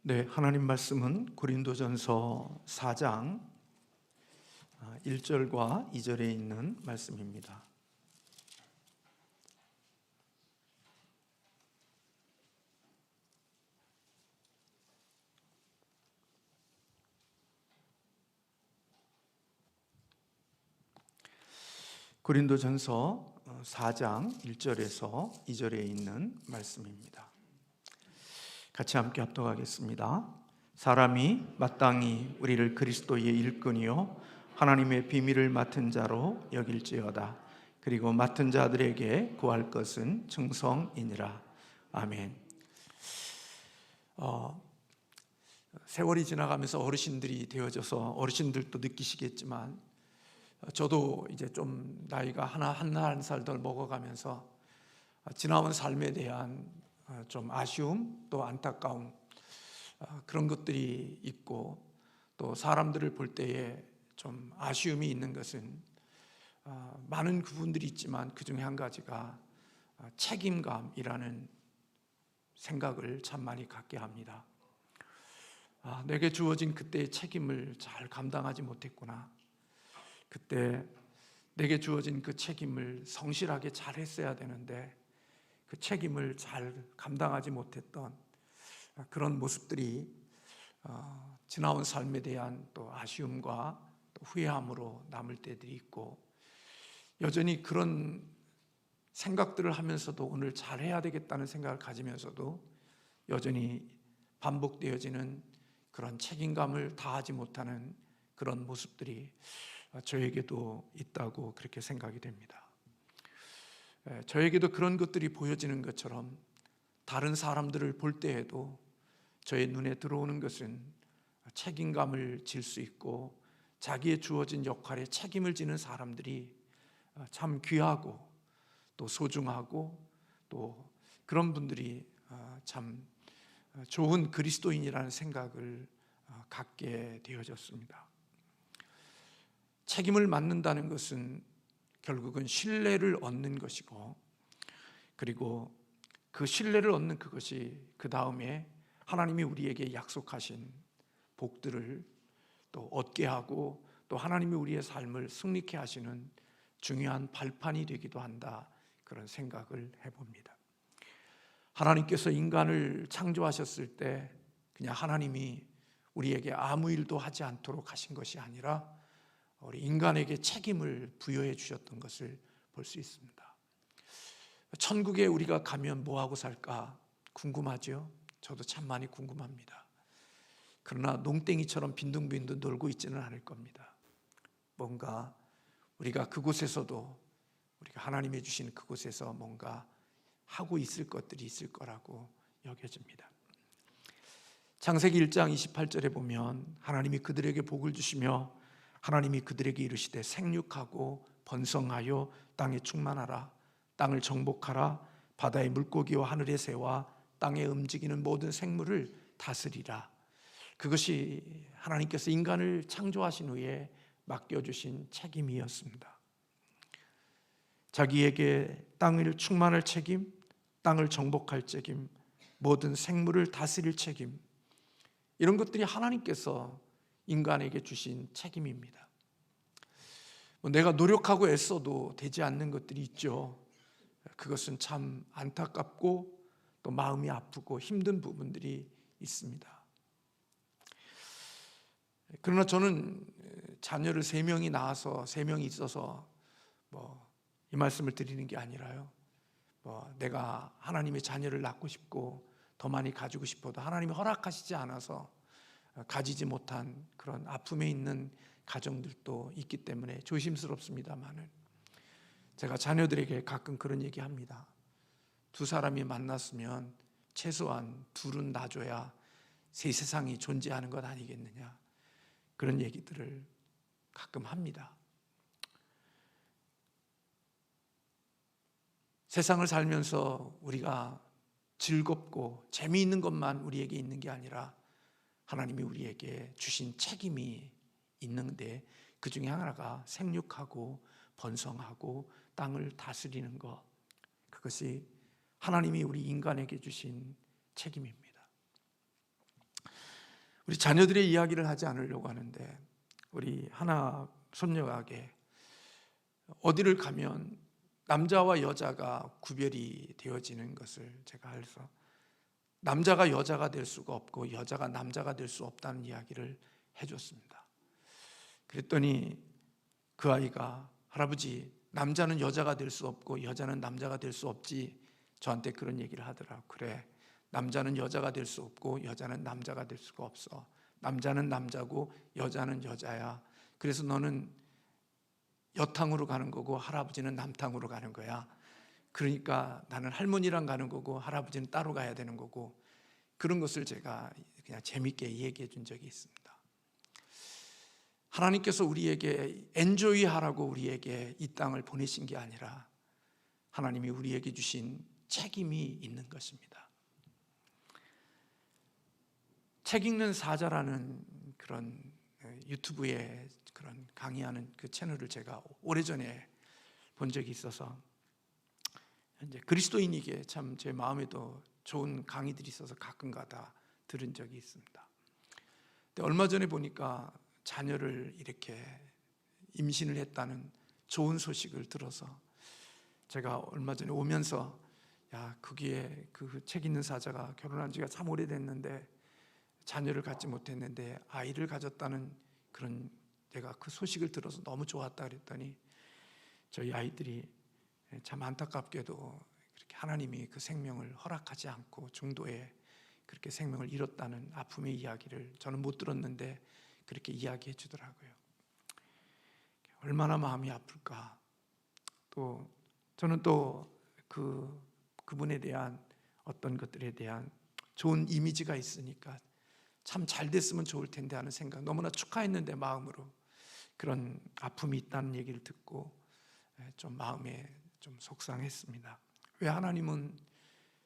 네, 하나님 말씀은 고린도전서 4장 1절과 2절에 있는 말씀입니다. 고린도전서 4장 1절에서 2절에 있는 말씀입니다. 같이 함께 합독하겠습니다. 사람이 마땅히 우리를 그리스도의 일꾼이요 하나님의 비밀을 맡은 자로 여길지어다. 그리고 맡은 자들에게 구할 것은 충성이니라. 아멘. 세월이 지나가면서 어르신들이 되어져서 어르신들도 느끼시겠지만 저도 이제 좀 나이가 한 살 더 먹어가면서 지나온 삶에 대한 좀 아쉬움 또 안타까움 그런 것들이 있고, 또 사람들을 볼 때에 좀 아쉬움이 있는 것은 많은 부분들이 있지만 그 중에 한 가지가 책임감이라는 생각을 참 많이 갖게 합니다. 내게 주어진 그때의 책임을 잘 감당하지 못했구나. 그때 내게 주어진 그 책임을 성실하게 잘 했어야 되는데 그 책임을 잘 감당하지 못했던 그런 모습들이 지나온 삶에 대한 또 아쉬움과 또 후회함으로 남을 때들이 있고, 여전히 그런 생각들을 하면서도 오늘 잘해야 되겠다는 생각을 가지면서도 여전히 반복되어지는 그런 책임감을 다하지 못하는 그런 모습들이 저에게도 있다고 그렇게 생각이 됩니다. 저에게도 그런 것들이 보여지는 것처럼 다른 사람들을 볼 때에도 저의 눈에 들어오는 것은 책임감을 질 수 있고 자기의 주어진 역할에 책임을 지는 사람들이 참 귀하고 또 소중하고 또 그런 분들이 참 좋은 그리스도인이라는 생각을 갖게 되어졌습니다. 책임을 맡는다는 것은 결국은 신뢰를 얻는 것이고, 그리고 그 신뢰를 얻는 그것이 그 다음에 하나님이 우리에게 약속하신 복들을 또 얻게 하고 또 하나님이 우리의 삶을 승리케 하시는 중요한 발판이 되기도 한다, 그런 생각을 해봅니다. 하나님께서 인간을 창조하셨을 때 그냥 하나님이 우리에게 아무 일도 하지 않도록 하신 것이 아니라 우리 인간에게 책임을 부여해 주셨던 것을 볼 수 있습니다. 천국에 우리가 가면 뭐하고 살까 궁금하죠? 저도 참 많이 궁금합니다. 그러나 농땡이처럼 빈둥빈둥 놀고 있지는 않을 겁니다. 뭔가 우리가 그곳에서도 우리가 하나님이 주신 그곳에서 뭔가 하고 있을 것들이 있을 거라고 여겨집니다. 창세기 1장 28절에 보면 하나님이 그들에게 복을 주시며 하나님이 그들에게 이르시되 생육하고 번성하여 땅에 충만하라. 땅을 정복하라. 바다의 물고기와 하늘의 새와 땅에 움직이는 모든 생물을 다스리라. 그것이 하나님께서 인간을 창조하신 후에 맡겨주신 책임이었습니다. 자기에게 땅을 충만할 책임, 땅을 정복할 책임, 모든 생물을 다스릴 책임, 이런 것들이 하나님께서 인간에게 주신 책임입니다. 내가 노력하고 애써도 되지 않는 것들이 있죠. 그것은 참 안타깝고 또 마음이 아프고 힘든 부분들이 있습니다. 그러나 저는 자녀를 3명이 낳아서 3명이 있어서 이 말씀을 드리는 게 아니라요, 내가 하나님의 자녀를 낳고 싶고 더 많이 가지고 싶어도 하나님이 허락하시지 않아서 가지지 못한 그런 아픔에 있는 가정들도 있기 때문에 조심스럽습니다만은 제가 자녀들에게 가끔 그런 얘기합니다. 2사람이 만났으면 최소한 2은 놔줘야 새 세상이 존재하는 것 아니겠느냐, 그런 얘기들을 가끔 합니다. 세상을 살면서 우리가 즐겁고 재미있는 것만 우리에게 있는 게 아니라 하나님이 우리에게 주신 책임이 있는데 그 중에 하나가 생육하고 번성하고 땅을 다스리는 것, 그것이 하나님이 우리 인간에게 주신 책임입니다. 우리 자녀들의 이야기를 하지 않으려고 하는데, 우리 하나 손녀에게 어디를 가면 남자와 여자가 구별이 되어지는 것을 제가 알서, 남자가 여자가 될 수가 없고 여자가 남자가 될 수 없다는 이야기를 해줬습니다. 그랬더니 그 아이가, 할아버지, 남자는 여자가 될 수 없고 여자는 남자가 될 수 없지, 저한테 그런 얘기를 하더라고. 그래, 남자는 여자가 될 수 없고 여자는 남자가 될 수가 없어. 남자는 남자고 여자는 여자야. 그래서 너는 여탕으로 가는 거고 할아버지는 남탕으로 가는 거야. 그러니까 나는 할머니랑 가는 거고 할아버지는 따로 가야 되는 거고, 그런 것을 제가 그냥 재밌게 얘기해 준 적이 있습니다. 하나님께서 우리에게 엔조이 하라고 우리에게 이 땅을 보내신 게 아니라 하나님이 우리에게 주신 책임이 있는 것입니다. 책 읽는 사자라는 그런 유튜브에 그런 강의하는 그 채널을 제가 오래전에 본 적이 있어서, 이제 그리스도인이기에 참 제 마음에도 좋은 강의들이 있어서 가끔가다 들은 적이 있습니다. 근데 얼마 전에 보니까 자녀를 이렇게 임신을 했다는 좋은 소식을 들어서, 제가 얼마 전에 오면서, 야, 거기에 그 책 있는 사자가 결혼한 지가 참 오래됐는데 자녀를 갖지 못했는데 아이를 가졌다는 그런, 내가 그 소식을 들어서 너무 좋았다 그랬더니, 저희 아이들이 참 안타깝게도 그렇게 하나님이 그 생명을 허락하지 않고 중도에 그렇게 생명을 잃었다는 아픔의 이야기를 저는 못 들었는데 그렇게 이야기해 주더라고요. 얼마나 마음이 아플까. 또 저는 또 그분에 대한 어떤 것들에 대한 좋은 이미지가 있으니까 참 잘 됐으면 좋을 텐데 하는 생각, 너무나 축하했는데 마음으로 그런 아픔이 있다는 얘기를 듣고 좀 마음에 좀 속상했습니다. 왜 하나님은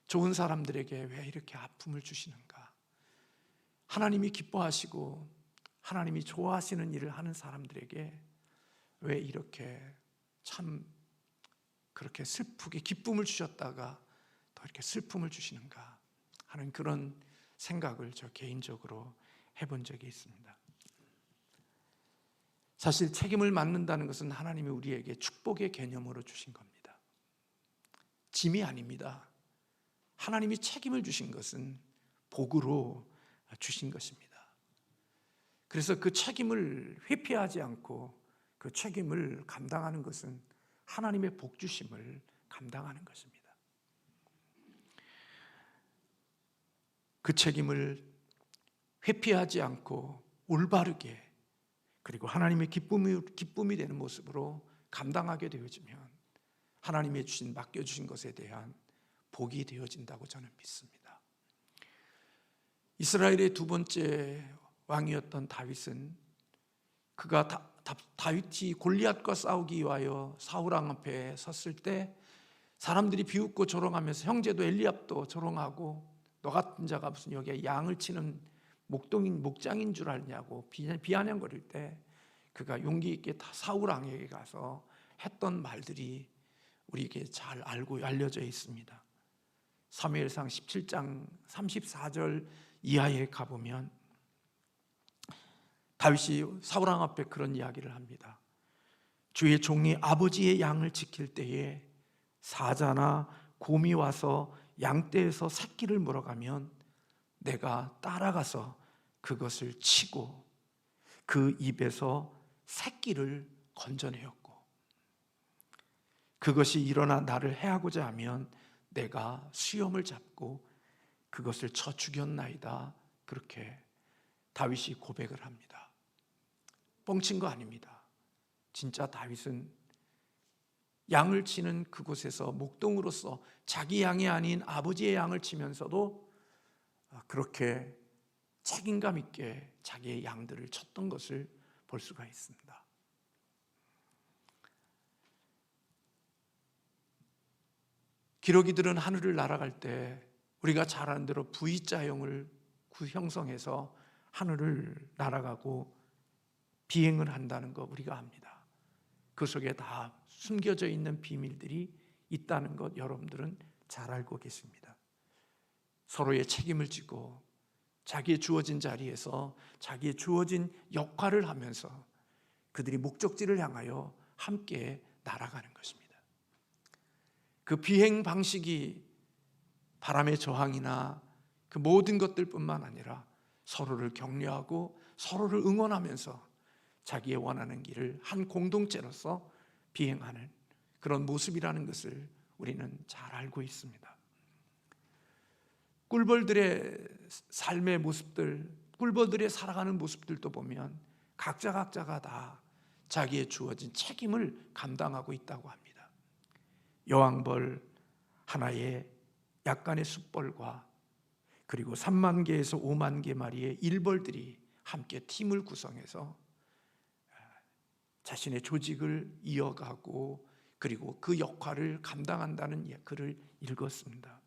좋은 사람들에게 왜 이렇게 아픔을 주시는가? 하나님이 기뻐하시고 하나님이 좋아하시는 일을 하는 사람들에게 왜 이렇게 참 그렇게 슬프게 기쁨을 주셨다가 더 이렇게 슬픔을 주시는가 하는 그런 생각을 저 개인적으로 해본 적이 있습니다. 사실 책임을 맡는다는 것은 하나님이 우리에게 축복의 개념으로 주신 겁니다. 짐이 아닙니다. 하나님이 책임을 주신 것은 복으로 주신 것입니다. 그래서 그 책임을 회피하지 않고 그 책임을 감당하는 것은 하나님의 복 주심을 감당하는 것입니다. 그 책임을 회피하지 않고 올바르게, 그리고 하나님의 기쁨이 되는 모습으로 감당하게 되어지면 하나님의 맡겨주신 것에 대한 복이 되어진다고 저는 믿습니다. 이스라엘의 두 번째 왕이었던 다윗은, 그가 다윗이 골리앗과 싸우기 위하여 사울왕 앞에 섰을 때 사람들이 비웃고 조롱하면서, 형제도 엘리압도 조롱하고, 너 같은 자가 무슨 여기에 양을 치는 목장인 줄 알냐고 비아냥거릴 때 그가 용기 있게 사울왕에게 가서 했던 말들이 우리에게 잘 알려져 있습니다. 사무엘상 17장 34절 이하에 가보면 다윗이 사울왕 앞에 그런 이야기를 합니다. 주의 종이 아버지의 양을 지킬 때에 사자나 곰이 와서 양떼에서 새끼를 물어가면 내가 따라가서 그것을 치고 그 입에서 새끼를 건져내었고, 그것이 일어나 나를 해하고자 하면 내가 수염을 잡고 그것을 쳐 죽였나이다. 그렇게 다윗이 고백을 합니다. 뻥친 거 아닙니다. 진짜 다윗은 양을 치는 그곳에서 목동으로서 자기 양이 아닌 아버지의 양을 치면서도 그렇게 책임감 있게 자기의 양들을 쳤던 것을 볼 수가 있습니다. 기러기들은 하늘을 날아갈 때 우리가 잘 아는 대로 V자형을 형성해서 하늘을 날아가고 비행을 한다는 거 우리가 압니다. 그 속에 다 숨겨져 있는 비밀들이 있다는 것 여러분들은 잘 알고 계십니다. 서로의 책임을 지고 자기의 주어진 자리에서 자기의 주어진 역할을 하면서 그들이 목적지를 향하여 함께 날아가는 것입니다. 그 비행 방식이 바람의 저항이나 그 모든 것들뿐만 아니라 서로를 격려하고 서로를 응원하면서 자기의 원하는 길을 한 공동체로서 비행하는 그런 모습이라는 것을 우리는 잘 알고 있습니다. 꿀벌들의 삶의 모습들, 꿀벌들의 살아가는 모습들도 보면 각자가 다 자기의 주어진 책임을 감당하고 있다고 합니다. 여왕벌 하나의 약간의 숫벌과 그리고 3만 개에서 5만 개 마리의 일벌들이 함께 팀을 구성해서 자신의 조직을 이어가고 그리고 그 역할을 감당한다는 글을 읽었습니다.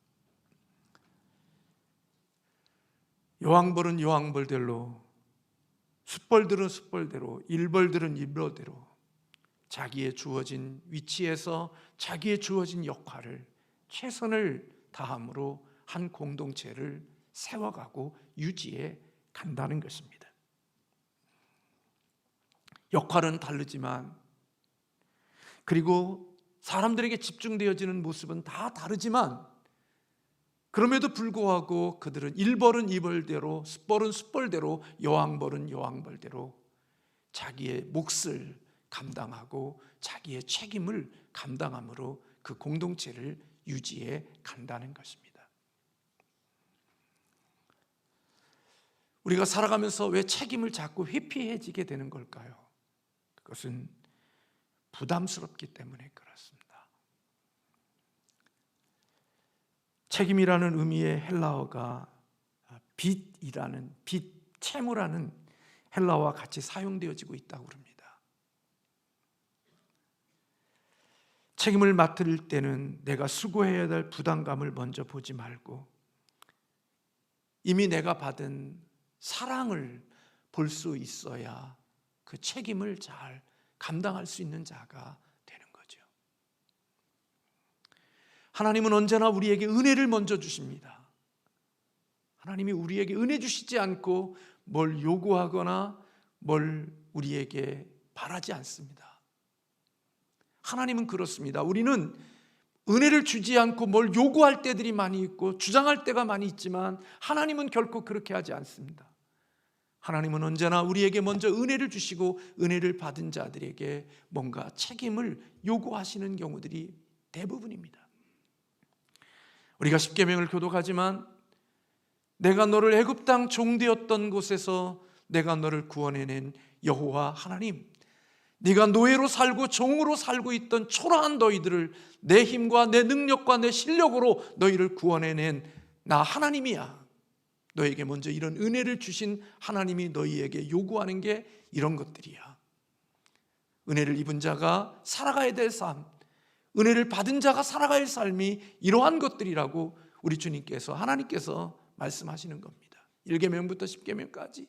여왕벌은 여왕벌대로, 숫벌들은 숫벌대로, 일벌들은 일벌대로 자기의 주어진 위치에서 자기의 주어진 역할을 최선을 다함으로 한 공동체를 세워가고 유지해 간다는 것입니다. 역할은 다르지만, 그리고 사람들에게 집중되어지는 모습은 다 다르지만, 그럼에도 불구하고 그들은 일벌은 일벌대로, 숫벌은 숫벌대로, 여왕벌은 여왕벌대로 자기의 몫을 감당하고 자기의 책임을 감당함으로 그 공동체를 유지해 간다는 것입니다. 우리가 살아가면서 왜 책임을 자꾸 회피해지게 되는 걸까요? 그것은 부담스럽기 때문에 그렇습니다. 책임이라는 의미의 헬라어가 빚이라는, 채무라는 헬라어와 같이 사용되어지고 있다고 합니다. 책임을 맡을 때는 내가 수고해야 될 부담감을 먼저 보지 말고 이미 내가 받은 사랑을 볼 수 있어야 그 책임을 잘 감당할 수 있는 자가 되는 거죠. 하나님은 언제나 우리에게 은혜를 먼저 주십니다. 하나님이 우리에게 은혜 주시지 않고 뭘 요구하거나 뭘 우리에게 바라지 않습니다. 하나님은 그렇습니다. 우리는 은혜를 주지 않고 뭘 요구할 때들이 많이 있고 주장할 때가 많이 있지만 하나님은 결코 그렇게 하지 않습니다. 하나님은 언제나 우리에게 먼저 은혜를 주시고 은혜를 받은 자들에게 뭔가 책임을 요구하시는 경우들이 대부분입니다. 우리가 십계명을 교독하지만 내가 너를 애굽 땅 종되었던 곳에서 내가 너를 구원해낸 여호와 하나님, 네가 노예로 살고 종으로 살고 있던 초라한 너희들을 내 힘과 내 능력과 내 실력으로 너희를 구원해낸 나 하나님이야. 너에게 먼저 이런 은혜를 주신 하나님이 너희에게 요구하는 게 이런 것들이야. 은혜를 입은 자가 살아가야 될 삶, 은혜를 받은 자가 살아가야 할 삶이 이러한 것들이라고 우리 주님께서, 하나님께서 말씀하시는 겁니다. 1계명부터 10계명까지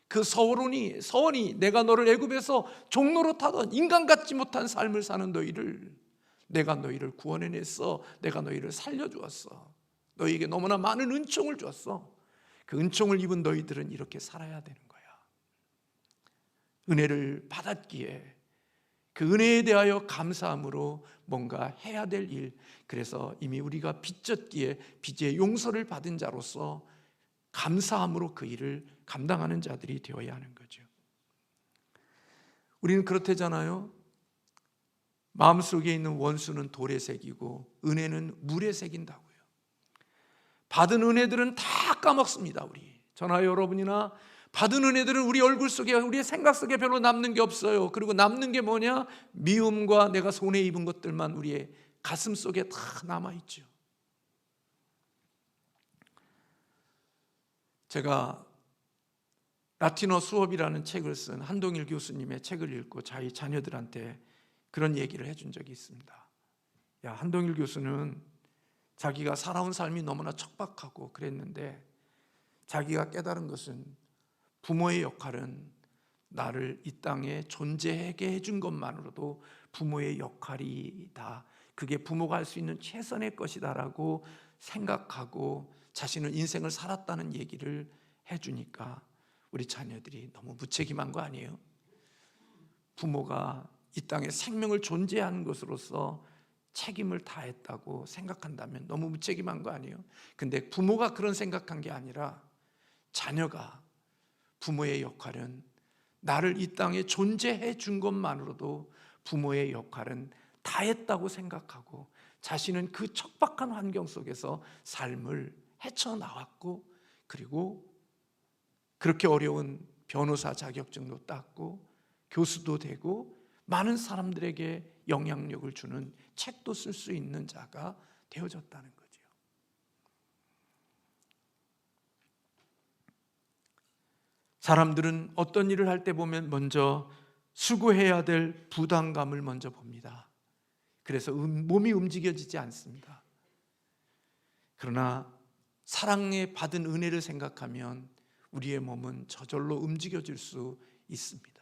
그 서원이 내가 너를 애굽에서 종로로 타던 인간 같지 못한 삶을 사는 너희를 내가 너희를 구원해냈어. 내가 너희를 살려주었어. 너희에게 너무나 많은 은총을 주었어. 그 은총을 입은 너희들은 이렇게 살아야 되는 거야. 은혜를 받았기에 그 은혜에 대하여 감사함으로 뭔가 해야 될 일, 그래서 이미 우리가 빚졌기에 빚의 용서를 받은 자로서 감사함으로 그 일을 감당하는 자들이 되어야 하는 거죠. 우리는 그렇대잖아요. 마음속에 있는 원수는 돌에 새기고 은혜는 물에 새긴다고요. 받은 은혜들은 다 까먹습니다. 우리 저나 여러분이나 받은 은혜들은 우리 얼굴 속에, 우리의 생각 속에 별로 남는 게 없어요. 그리고 남는 게 뭐냐? 미움과 내가 손해 입은 것들만 우리의 가슴 속에 다 남아있죠. 제가 라틴어 수업이라는 책을 쓴 한동일 교수님의 책을 읽고 저희 자녀들한테 그런 얘기를 해준 적이 있습니다. 야, 한동일 교수는 자기가 살아온 삶이 너무나 척박하고 그랬는데 자기가 깨달은 것은 부모의 역할은 나를 이 땅에 존재하게 해준 것만으로도 부모의 역할이다. 그게 부모가 할 수 있는 최선의 것이다라고 생각하고 자신은 인생을 살았다는 얘기를 해주니까 우리 자녀들이 너무 무책임한 거 아니에요? 부모가 이 땅에 생명을 존재하는 것으로서 책임을 다했다고 생각한다면 너무 무책임한 거 아니에요? 근데 부모가 그런 생각한 게 아니라 자녀가 부모의 역할은 나를 이 땅에 존재해 준 것만으로도 부모의 역할은 다했다고 생각하고 자신은 그 척박한 환경 속에서 삶을 헤쳐나왔고 그리고 그렇게 어려운 변호사 자격증도 땄고 교수도 되고 많은 사람들에게 영향력을 주는 책도 쓸 수 있는 자가 되어졌다는 거죠. 사람들은 어떤 일을 할 때 보면 먼저 수고해야 될 부담감을 먼저 봅니다. 그래서 몸이 움직여지지 않습니다. 그러나 사랑에 받은 은혜를 생각하면 우리의 몸은 저절로 움직여질 수 있습니다.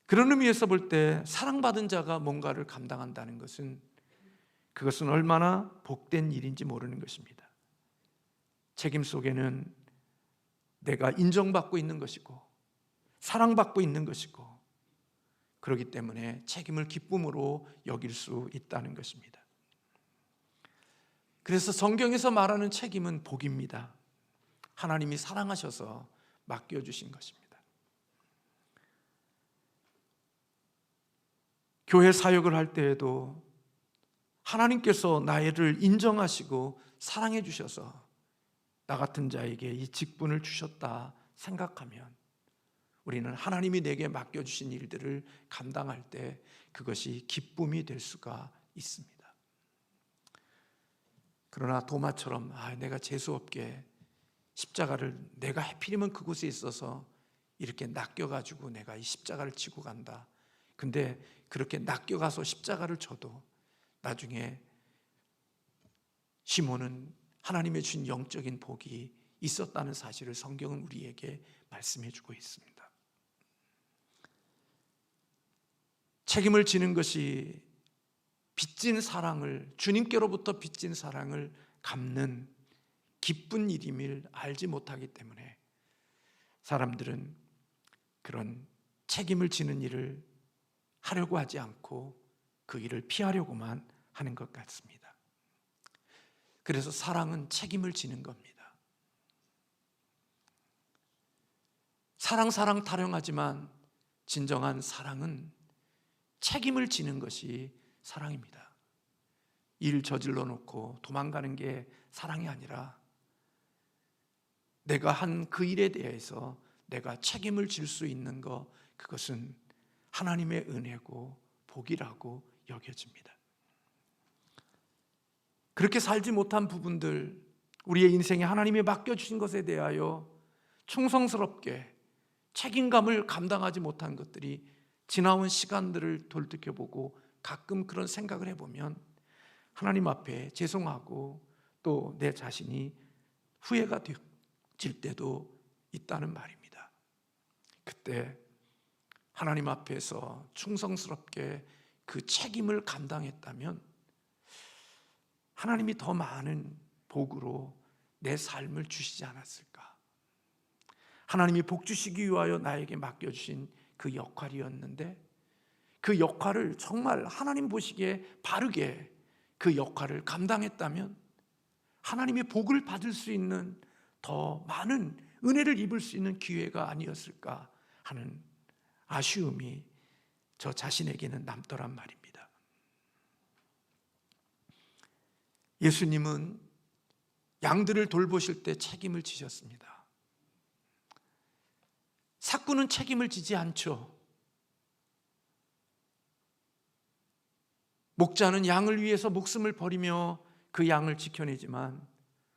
그런 의미에서 볼 때 사랑받은 자가 뭔가를 감당한다는 것은 그것은 얼마나 복된 일인지 모르는 것입니다. 책임 속에는 내가 인정받고 있는 것이고 사랑받고 있는 것이고 그렇기 때문에 책임을 기쁨으로 여길 수 있다는 것입니다. 그래서 성경에서 말하는 책임은 복입니다. 하나님이 사랑하셔서 맡겨주신 것입니다. 교회 사역을 할 때에도 하나님께서 나를 인정하시고 사랑해 주셔서 나 같은 자에게 이 직분을 주셨다 생각하면 우리는 하나님이 내게 맡겨주신 일들을 감당할 때 그것이 기쁨이 될 수가 있습니다. 그러나 도마처럼 내가 재수없게 십자가를 내가 하필이면 그곳에 있어서 이렇게 낚여가지고 내가 이 십자가를 지고 간다. 근데 그렇게 낚여가서 십자가를 져도 나중에 시몬은 하나님의 주신 영적인 복이 있었다는 사실을 성경은 우리에게 말씀해 주고 있습니다. 책임을 지는 것이 빚진 사랑을, 주님께로부터 빚진 사랑을 갚는 기쁜 일임을 알지 못하기 때문에 사람들은 그런 책임을 지는 일을 하려고 하지 않고 그 일을 피하려고만 하는 것 같습니다. 그래서 사랑은 책임을 지는 겁니다. 사랑 타령하지만 진정한 사랑은 책임을 지는 것이 사랑입니다. 일 저질러 놓고 도망가는 게 사랑이 아니라 내가 한 그 일에 대해서 내가 책임을 질 수 있는 것, 그것은 하나님의 은혜고 복이라고 여겨집니다. 그렇게 살지 못한 부분들, 우리의 인생에 하나님이 맡겨주신 것에 대하여 충성스럽게 책임감을 감당하지 못한 것들이 지나온 시간들을 돌이켜보고 가끔 그런 생각을 해보면 하나님 앞에 죄송하고 또 내 자신이 후회가 될 때도 있다는 말입니다. 그때 하나님 앞에서 충성스럽게 그 책임을 감당했다면 하나님이 더 많은 복으로 내 삶을 주시지 않았을까? 하나님이 복 주시기 위하여 나에게 맡겨주신 그 역할이었는데 그 역할을 정말 하나님 보시기에 바르게 그 역할을 감당했다면 하나님의 복을 받을 수 있는 더 많은 은혜를 입을 수 있는 기회가 아니었을까 하는 아쉬움이 저 자신에게는 남더란 말입니다. 예수님은 양들을 돌보실 때 책임을 지셨습니다. 삭구는 책임을 지지 않죠. 목자는 양을 위해서 목숨을 버리며 그 양을 지켜내지만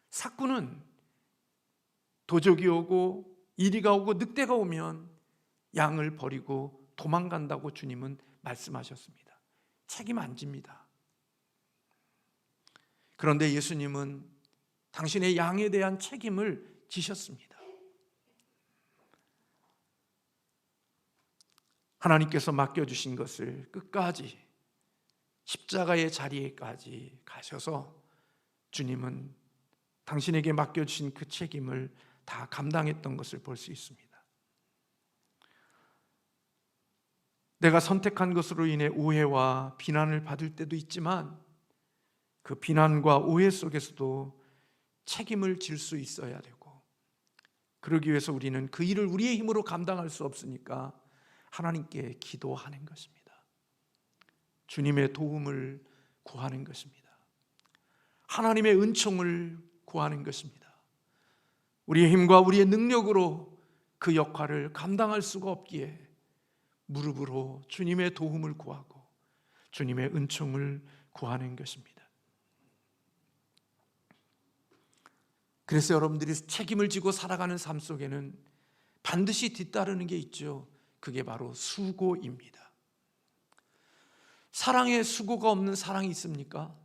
삭구는 도적이 오고 이리가 오고 늑대가 오면 양을 버리고 도망간다고 주님은 말씀하셨습니다. 책임 안 집니다. 그런데 예수님은 당신의 양에 대한 책임을 지셨습니다. 하나님께서 맡겨주신 것을 끝까지 십자가의 자리에까지 가셔서 주님은 당신에게 맡겨주신 그 책임을 다 감당했던 것을 볼 수 있습니다. 내가 선택한 것으로 인해 오해와 비난을 받을 때도 있지만 그 비난과 오해 속에서도 책임을 질 수 있어야 되고, 그러기 위해서 우리는 그 일을 우리의 힘으로 감당할 수 없으니까 하나님께 기도하는 것입니다. 주님의 도움을 구하는 것입니다. 하나님의 은총을 구하는 것입니다. 우리의 힘과 우리의 능력으로 그 역할을 감당할 수가 없기에 무릎으로 주님의 도움을 구하고 주님의 은총을 구하는 것입니다. 그래서 여러분들이 책임을 지고 살아가는 삶 속에는 반드시 뒤따르는 게 있죠. 그게 바로 수고입니다. 사랑에 수고가 없는 사랑이 있습니까?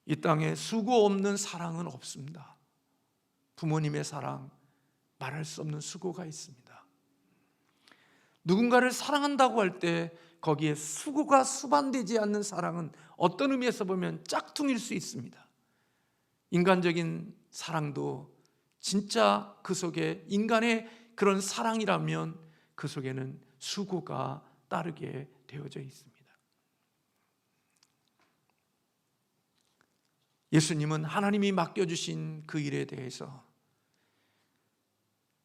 이 땅에 수고 없는 사랑은 없습니다. 부모님의 사랑, 말할 수 없는 수고가 있습니다. 누군가를 사랑한다고 할 때 거기에 수고가 수반되지 않는 사랑은 어떤 의미에서 보면 짝퉁일 수 있습니다. 인간적인 사랑도 진짜 그 속에 인간의 그런 사랑이라면 그 속에는 수고가 따르게 되어져 있습니다. 예수님은 하나님이 맡겨주신 그 일에 대해서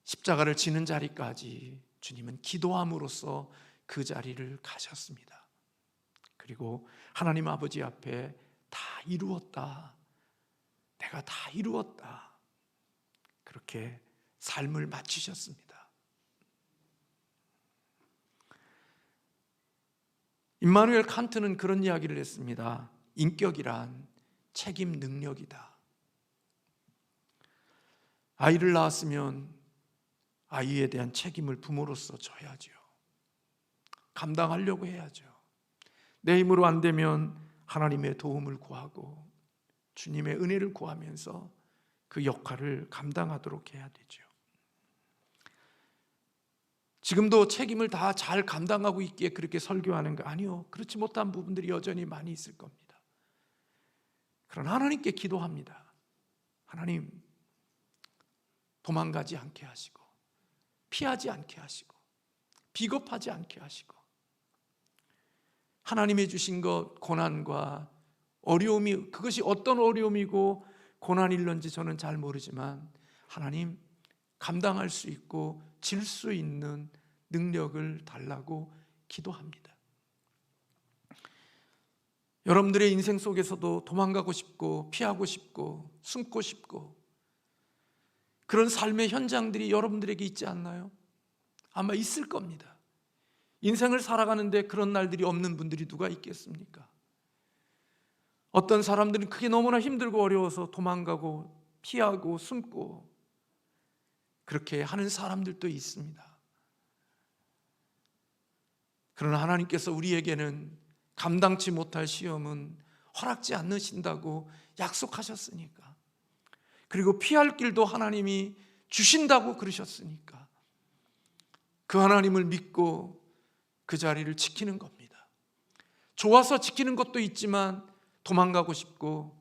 십자가를 지는 자리까지 주님은 기도함으로써 그 자리를 가셨습니다. 그리고 하나님 아버지 앞에 다 이루었다, 내가 다 이루었다, 그렇게 삶을 마치셨습니다. 임마누엘 칸트는 그런 이야기를 했습니다. 인격이란 책임 능력이다. 아이를 낳았으면 아이에 대한 책임을 부모로서 져야죠. 감당하려고 해야죠. 내 힘으로 안 되면 하나님의 도움을 구하고 주님의 은혜를 구하면서 그 역할을 감당하도록 해야 되죠. 지금도 책임을 다 잘 감당하고 있기에 그렇게 설교하는 거 아니요. 그렇지 못한 부분들이 여전히 많이 있을 겁니다. 그러나 하나님께 기도합니다. 하나님, 도망가지 않게 하시고 피하지 않게 하시고 비겁하지 않게 하시고, 하나님이 주신 것, 고난과 어려움이 그것이 어떤 어려움이고 고난일런지 저는 잘 모르지만 하나님, 감당할 수 있고 질 수 있는 능력을 달라고 기도합니다. 여러분들의 인생 속에서도 도망가고 싶고 피하고 싶고 숨고 싶고 그런 삶의 현장들이 여러분들에게 있지 않나요? 아마 있을 겁니다. 인생을 살아가는데 그런 날들이 없는 분들이 누가 있겠습니까? 어떤 사람들은 그게 너무나 힘들고 어려워서 도망가고 피하고 숨고 그렇게 하는 사람들도 있습니다. 그러나 하나님께서 우리에게는 감당치 못할 시험은 허락지 않으신다고 약속하셨으니까, 그리고 피할 길도 하나님이 주신다고 그러셨으니까 그 하나님을 믿고 그 자리를 지키는 겁니다. 좋아서 지키는 것도 있지만 도망가고 싶고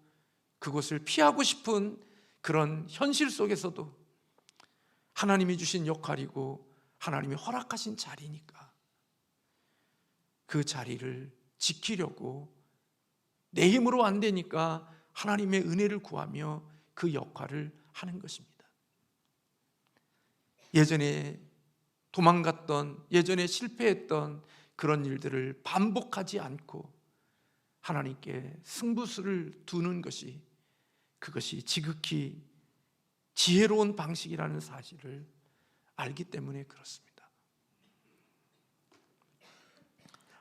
그곳을 피하고 싶은 그런 현실 속에서도 하나님이 주신 역할이고 하나님이 허락하신 자리니까 그 자리를 지키려고 내 힘으로 안 되니까 하나님의 은혜를 구하며 그 역할을 하는 것입니다. 예전에 도망갔던, 예전에 실패했던 그런 일들을 반복하지 않고 하나님께 승부수를 두는 것이, 그것이 지극히 지혜로운 방식이라는 사실을 알기 때문에 그렇습니다.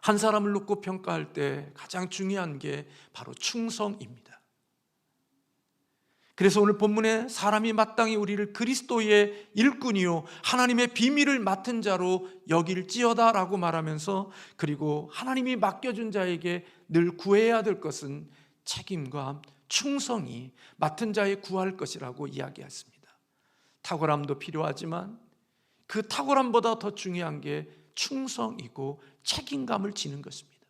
한 사람을 놓고 평가할 때 가장 중요한 게 바로 충성입니다. 그래서 오늘 본문에 사람이 마땅히 우리를 그리스도의 일꾼이요 하나님의 비밀을 맡은 자로 여길지어다 라고 말하면서, 그리고 하나님이 맡겨준 자에게 늘 구해야 될 것은 책임과 충성이 맡은 자에 구할 것이라고 이야기했습니다. 탁월함도 필요하지만 그 탁월함보다 더 중요한 게 충성이고 책임감을 지는 것입니다.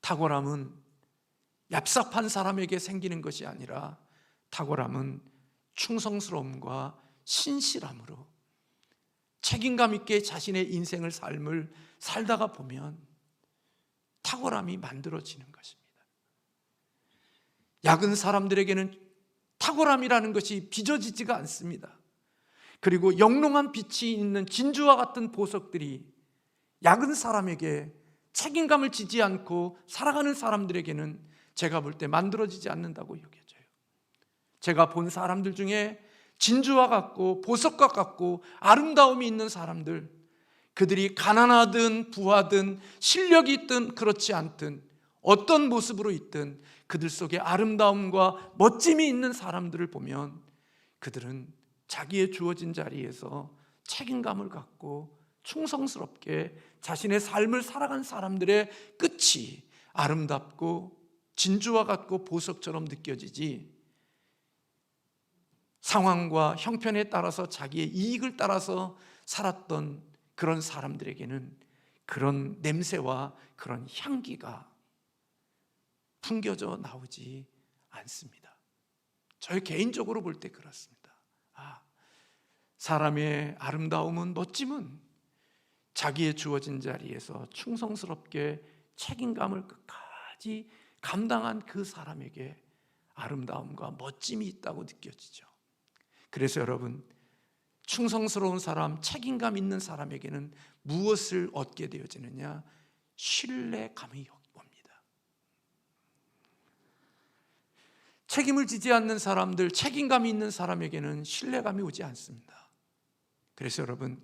탁월함은 얍삽한 사람에게 생기는 것이 아니라 탁월함은 충성스러움과 신실함으로 책임감 있게 자신의 인생을 삶을 살다가 보면 탁월함이 만들어지는 것입니다. 약은 사람들에게는 탁월함이라는 것이 빚어지지가 않습니다. 그리고 영롱한 빛이 있는 진주와 같은 보석들이 약은 사람에게 책임감을 지지 않고 살아가는 사람들에게는 제가 볼 때 만들어지지 않는다고 여겨져요. 제가 본 사람들 중에 진주와 같고 보석과 같고 아름다움이 있는 사람들, 그들이 가난하든 부하든 실력이 있든 그렇지 않든 어떤 모습으로 있든 그들 속에 아름다움과 멋짐이 있는 사람들을 보면 그들은 자기의 주어진 자리에서 책임감을 갖고 충성스럽게 자신의 삶을 살아간 사람들의 끝이 아름답고 진주와 같고 보석처럼 느껴지지, 상황과 형편에 따라서 자기의 이익을 따라서 살았던 그런 사람들에게는 그런 냄새와 그런 향기가 풍겨져 나오지 않습니다. 저희 개인적으로 볼 때 그렇습니다. 사람의 아름다움은, 멋짐은 자기의 주어진 자리에서 충성스럽게 책임감을 끝까지 감당한 그 사람에게 아름다움과 멋짐이 있다고 느껴지죠. 그래서 여러분, 충성스러운 사람, 책임감 있는 사람에게는 무엇을 얻게 되어지느냐? 신뢰감이 옵니다. 책임을 지지 않는 사람들, 책임감이 있는 사람에게는 신뢰감이 오지 않습니다. 그래서 여러분,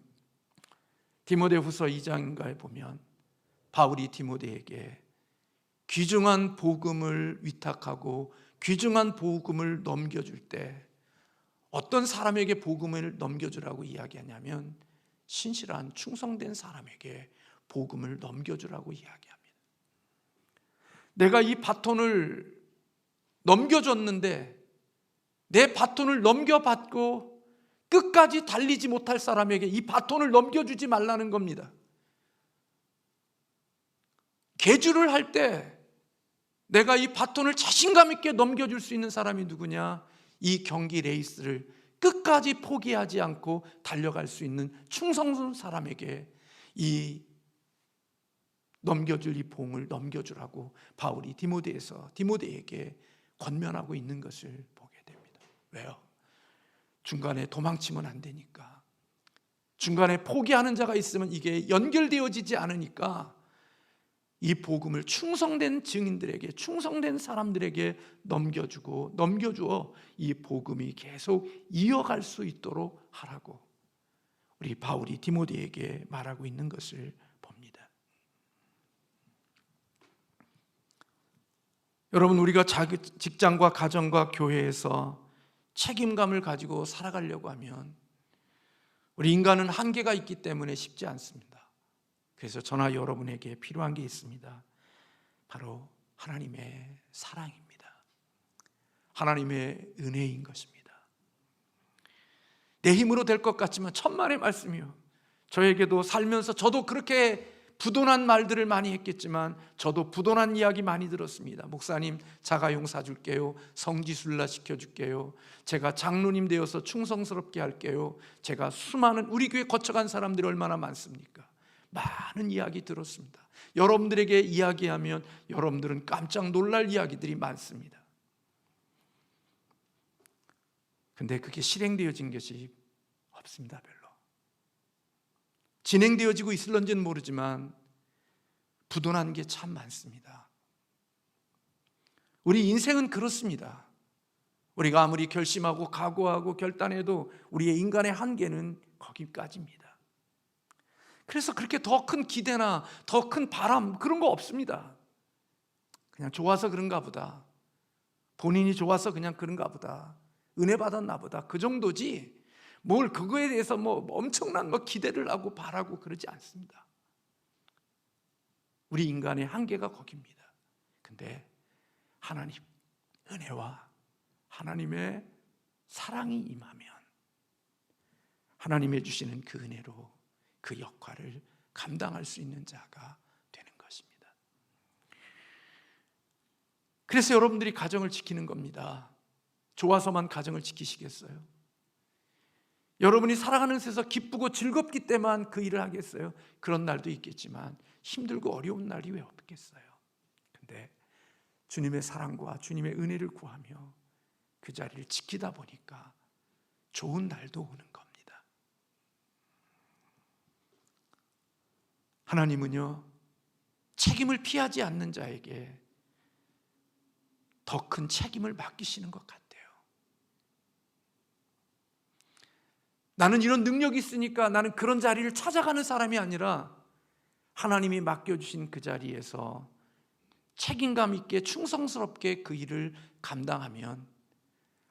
디모데후서 2장인가에 보면 바울이 디모데에게 귀중한 복음을 위탁하고 귀중한 복음을 넘겨줄 때 어떤 사람에게 복음을 넘겨주라고 이야기하냐면 신실한 충성된 사람에게 복음을 넘겨주라고 이야기합니다. 내가 이 바톤을 넘겨줬는데 내 바톤을 넘겨받고 끝까지 달리지 못할 사람에게 이 바톤을 넘겨주지 말라는 겁니다. 계주를 할 때 내가 이 바톤을 자신감 있게 넘겨줄 수 있는 사람이 누구냐? 이 경기 레이스를 끝까지 포기하지 않고 달려갈 수 있는 충성스러운 사람에게 이 넘겨줄 이 봉을 넘겨주라고 바울이 디모데에게 권면하고 있는 것을 보게 됩니다. 왜요? 중간에 도망치면 안 되니까, 중간에 포기하는 자가 있으면 이게 연결되어지지 않으니까 이 복음을 충성된 증인들에게, 충성된 사람들에게 넘겨주어 이 복음이 계속 이어갈 수 있도록 하라고 우리 바울이 디모데에게 말하고 있는 것을 봅니다. 여러분, 우리가 직장과 가정과 교회에서 책임감을 가지고 살아가려고 하면 우리 인간은 한계가 있기 때문에 쉽지 않습니다. 그래서 저나 여러분에게 필요한 게 있습니다. 바로 하나님의 사랑입니다. 하나님의 은혜인 것입니다. 내 힘으로 될 것 같지만 천만의 말씀이요, 저에게도 살면서 저도 그렇게 부도난 말들을 많이 했겠지만 저도 부도난 이야기 많이 들었습니다. 목사님 자가용 사줄게요, 성지순례 시켜줄게요, 제가 장로님 되어서 충성스럽게 할게요, 제가 수많은 우리 교회 거쳐간 사람들이 얼마나 많습니까? 많은 이야기 들었습니다. 여러분들에게 이야기하면 여러분들은 깜짝 놀랄 이야기들이 많습니다. 근데 그게 실행되어진 것이 없습니다. 별로. 진행되어지고 있을런지는 모르지만 부도난 게 참 많습니다. 우리 인생은 그렇습니다. 우리가 아무리 결심하고 각오하고 결단해도 우리의 인간의 한계는 거기까지입니다. 그래서 그렇게 더 큰 기대나 더 큰 바람 그런 거 없습니다. 그냥 좋아서 그런가 보다, 본인이 좋아서 그냥 그런가 보다, 은혜 받았나 보다, 그 정도지 뭘 그거에 대해서 엄청난 기대를 하고 바라고 그러지 않습니다. 우리 인간의 한계가 거기입니다. 근데 하나님 은혜와 하나님의 사랑이 임하면 하나님의 주시는 그 은혜로 그 역할을 감당할 수 있는 자가 되는 것입니다. 그래서 여러분들이 가정을 지키는 겁니다. 좋아서만 가정을 지키시겠어요? 여러분이 살아가는 데서 기쁘고 즐겁기 때만 그 일을 하겠어요? 그런 날도 있겠지만 힘들고 어려운 날이 왜 없겠어요? 근데 주님의 사랑과 주님의 은혜를 구하며 그 자리를 지키다 보니까 좋은 날도 오는 겁니다. 하나님은요, 책임을 피하지 않는 자에게 더 큰 책임을 맡기시는 것 같아요. 나는 이런 능력이 있으니까 나는 그런 자리를 찾아가는 사람이 아니라 하나님이 맡겨주신 그 자리에서 책임감 있게 충성스럽게 그 일을 감당하면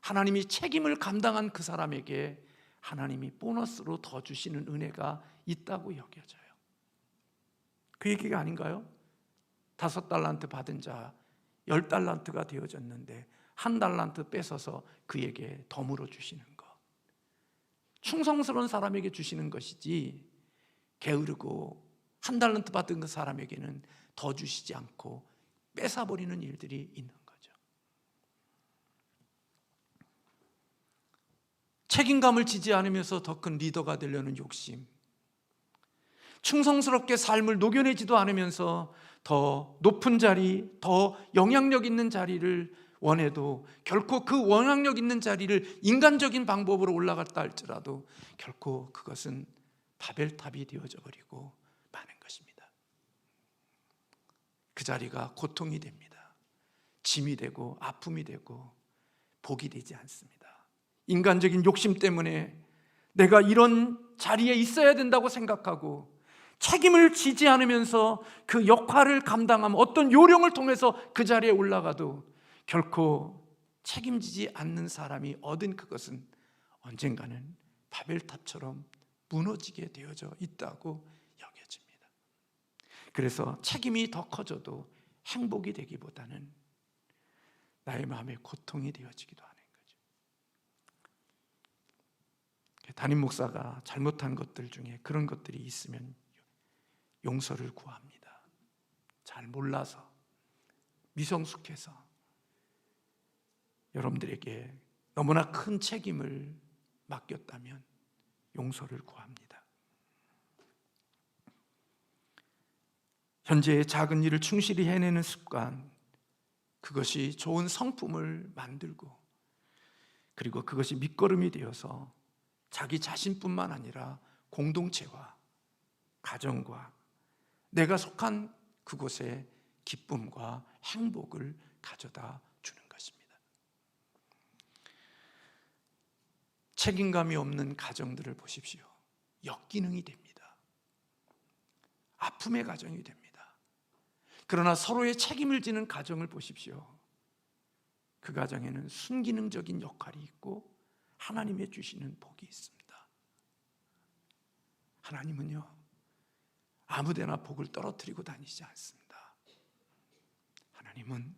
하나님이 책임을 감당한 그 사람에게 하나님이 보너스로 더 주시는 은혜가 있다고 여겨져요. 그 얘기가 아닌가요? 5달란트 받은 자 10달란트가 되어졌는데 1달란트 뺏어서 그에게 덤으로 주시는 것. 충성스러운 사람에게 주시는 것이지 게으르고 1달란트 받은 그 사람에게는 더 주시지 않고 뺏어버리는 일들이 있는 거죠. 책임감을 지지 않으면서 더 큰 리더가 되려는 욕심, 충성스럽게 삶을 녹여내지도 않으면서 더 높은 자리, 더 영향력 있는 자리를 원해도 결코 그 영향력 있는 자리를 인간적인 방법으로 올라갔다 할지라도 결코 그것은 바벨탑이 되어져 버리고 마는 것입니다. 그 자리가 고통이 됩니다. 짐이 되고 아픔이 되고 복이 되지 않습니다. 인간적인 욕심 때문에 내가 이런 자리에 있어야 된다고 생각하고 책임을 지지 않으면서 그 역할을 감당하면 어떤 요령을 통해서 그 자리에 올라가도 결코 책임지지 않는 사람이 얻은 그것은 언젠가는 바벨탑처럼 무너지게 되어져 있다고 여겨집니다. 그래서 책임이 더 커져도 행복이 되기보다는 나의 마음에 고통이 되어지기도 하는 거죠. 담임 목사가 잘못한 것들 중에 그런 것들이 있으면 용서를 구합니다. 잘 몰라서, 미성숙해서 여러분들에게 너무나 큰 책임을 맡겼다면 용서를 구합니다. 현재의 작은 일을 충실히 해내는 습관, 그것이 좋은 성품을 만들고 그리고 그것이 밑거름이 되어서 자기 자신뿐만 아니라 공동체와 가정과 내가 속한 그곳에 기쁨과 행복을 가져다 주는 것입니다. 책임감이 없는 가정들을 보십시오. 역기능이 됩니다. 아픔의 가정이 됩니다. 그러나 서로의 책임을 지는 가정을 보십시오. 그 가정에는 순기능적인 역할이 있고 하나님의 주시는 복이 있습니다. 하나님은요, 아무데나 복을 떨어뜨리고 다니지 않습니다. 하나님은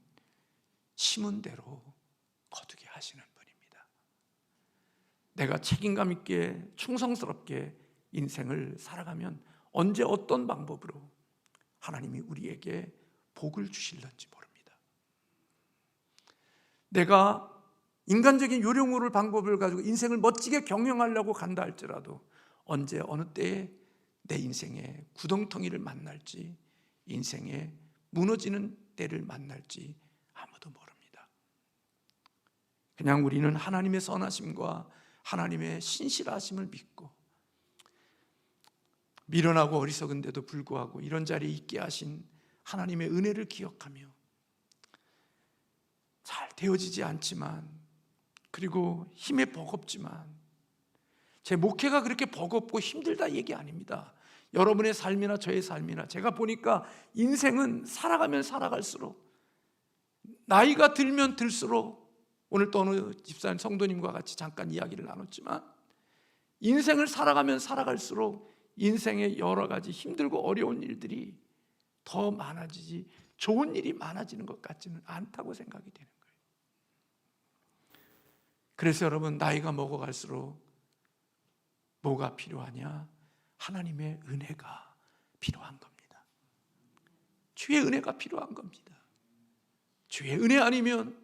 심은 대로 거두게 하시는 분입니다. 내가 책임감 있게 충성스럽게 인생을 살아가면 언제 어떤 방법으로 하나님이 우리에게 복을 주실런지 모릅니다. 내가 인간적인 요령으로 방법을 가지고 인생을 멋지게 경영하려고 간다 할지라도 언제 어느 때에 내 인생의 구덩텅이를 만날지, 인생의 무너지는 때를 만날지 아무도 모릅니다. 그냥 우리는 하나님의 선하심과 하나님의 신실하심을 믿고 미련하고 어리석은데도 불구하고 이런 자리에 있게 하신 하나님의 은혜를 기억하며 잘 되어지지 않지만, 그리고 힘에 버겁지만, 제 목회가 그렇게 버겁고 힘들다 얘기 아닙니다. 여러분의 삶이나 저의 삶이나 제가 보니까 인생은 살아가면 살아갈수록, 나이가 들면 들수록, 오늘 또 어느 집사님 성도님과 같이 잠깐 이야기를 나눴지만 인생을 살아가면 살아갈수록 인생의 여러 가지 힘들고 어려운 일들이 더 많아지지 좋은 일이 많아지는 것 같지는 않다고 생각이 되는 거예요. 그래서 여러분, 나이가 먹어갈수록 뭐가 필요하냐? 하나님의 은혜가 필요한 겁니다. 주의 은혜가 필요한 겁니다. 주의 은혜 아니면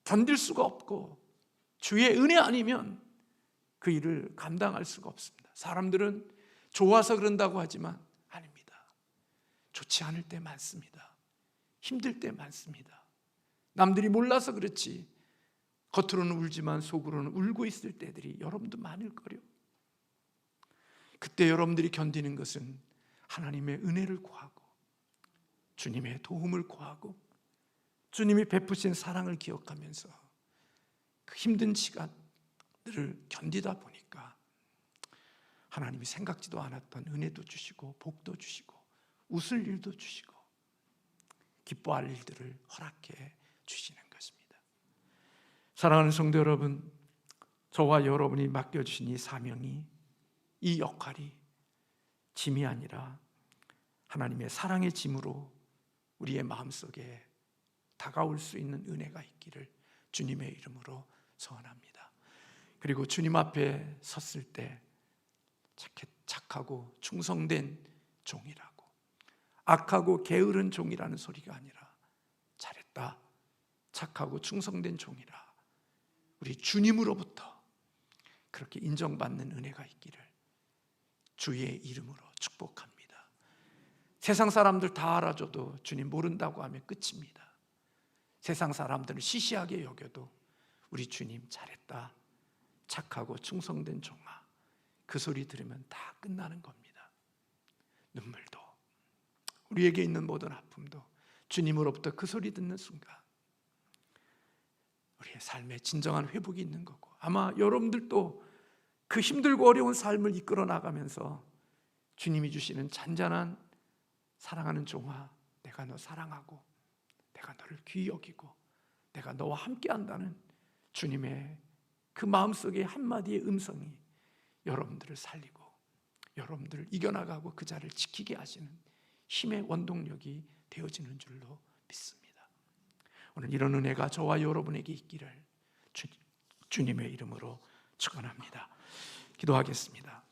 견딜 수가 없고, 주의 은혜 아니면 그 일을 감당할 수가 없습니다. 사람들은 좋아서 그런다고 하지만 아닙니다. 좋지 않을 때 많습니다. 힘들 때 많습니다. 남들이 몰라서 그렇지 겉으로는 울지만 속으로는 울고 있을 때들이 여러분도 많을 거요. 그때 여러분들이 견디는 것은 하나님의 은혜를 구하고 주님의 도움을 구하고 주님이 베푸신 사랑을 기억하면서 그 힘든 시간들을 견디다 보니까 하나님이 생각지도 않았던 은혜도 주시고 복도 주시고 웃을 일도 주시고 기뻐할 일들을 허락해 주시는 것입니다. 사랑하는 성도 여러분, 저와 여러분이 맡겨주신 이 사명이, 이 역할이 짐이 아니라 하나님의 사랑의 짐으로 우리의 마음속에 다가올 수 있는 은혜가 있기를 주님의 이름으로 소원합니다. 그리고 주님 앞에 섰을 때 착하고 충성된 종이라고, 악하고 게으른 종이라는 소리가 아니라 잘했다, 착하고 충성된 종이라 우리 주님으로부터 그렇게 인정받는 은혜가 있기를 주의 이름으로 축복합니다. 세상 사람들 다 알아줘도 주님 모른다고 하면 끝입니다. 세상 사람들을 시시하게 여겨도 우리 주님 잘했다, 착하고 충성된 종아, 그 소리 들으면 다 끝나는 겁니다. 눈물도, 우리에게 있는 모든 아픔도 주님으로부터 그 소리 듣는 순간 우리의 삶에 진정한 회복이 있는 거고, 아마 여러분들도 그 힘들고 어려운 삶을 이끌어 나가면서 주님이 주시는 잔잔한 사랑하는 종아, 내가 너 사랑하고 내가 너를 귀히 여기고 내가 너와 함께 한다는 주님의 그 마음속의 한마디의 음성이 여러분들을 살리고 여러분들을 이겨나가고 그 자리를 지키게 하시는 힘의 원동력이 되어지는 줄로 믿습니다. 오늘 이런 은혜가 저와 여러분에게 있기를 주님의 이름으로 축원합니다. 기도하겠습니다.